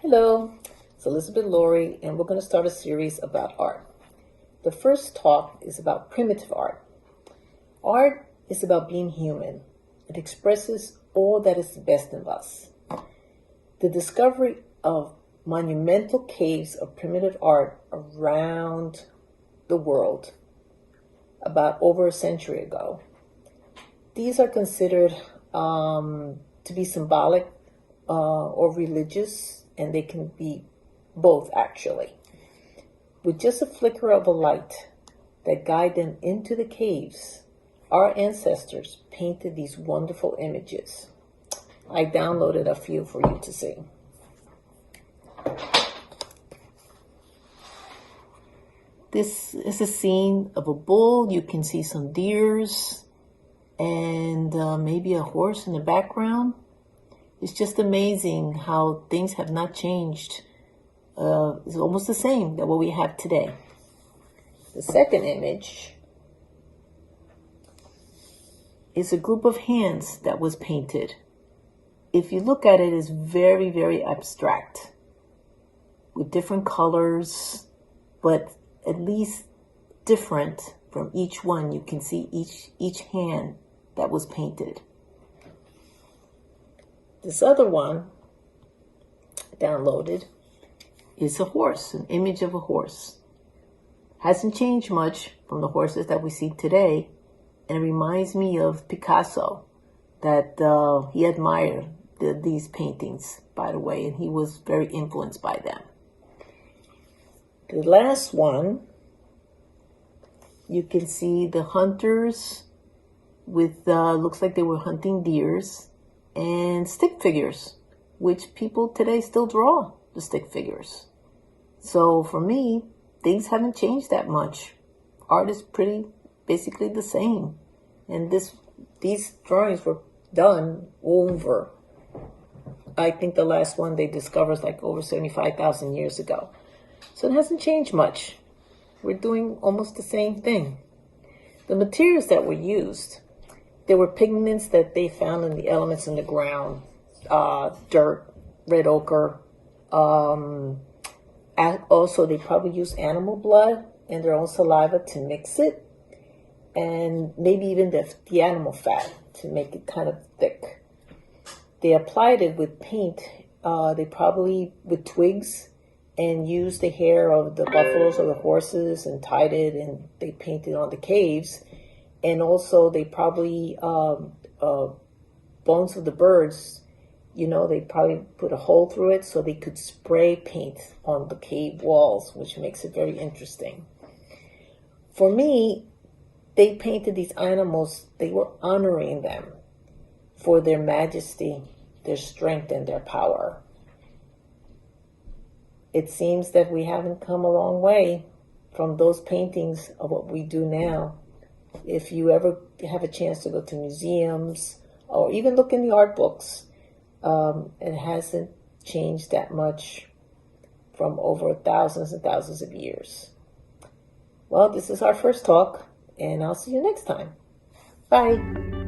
Hello, it's Elizabeth Laurie, and we're going to start a series about art. The first talk is about primitive art. Art is about being human. It expresses all that is the best in us. The discovery of monumental caves of primitive art around the world about over a century ago. These are considered to be symbolic or religious, and they can be both actually. With just a flicker of a light that guided them into the caves, our ancestors painted these wonderful images. I downloaded a few for you to see. This is a scene of a bull. You can see some deers and maybe a horse in the background. It's just amazing how things have not changed. It's almost the same than what we have today. The second image is a group of hands that was painted. If you look at it, it's very, very abstract with different colors, but at least different from each one. You can see each hand that was painted. This other one, downloaded, is a horse, an image of a horse. Hasn't changed much from the horses that we see today, and it reminds me of Picasso, that he admired these paintings, by the way, and he was very influenced by them. The last one, you can see the hunters with, looks like they were hunting deers, and stick figures, which people today still draw the stick figures. So for me, things haven't changed that much. Art is basically the same. And these drawings were done over, I think the last one they discovered is like over 75,000 years ago. So it hasn't changed much. We're doing almost the same thing. The materials that were used, there were pigments that they found in the elements in the ground, dirt, red ochre. Also, they probably used animal blood and their own saliva to mix it, and maybe even the animal fat to make it kind of thick. They applied it with paint, they probably with twigs, and used the hair of the buffaloes or the horses and tied it, and they painted on the caves. And also they probably, bones of the birds, they probably put a hole through it so they could spray paint on the cave walls, which makes it very interesting. For me, they painted these animals, they were honoring them for their majesty, their strength, and their power. It seems that we haven't come a long way from those paintings of what we do now. If you ever have a chance to go to museums or even look in the art books, it hasn't changed that much from over thousands and thousands of years. Well, this is our first talk, and I'll see you next time. Bye.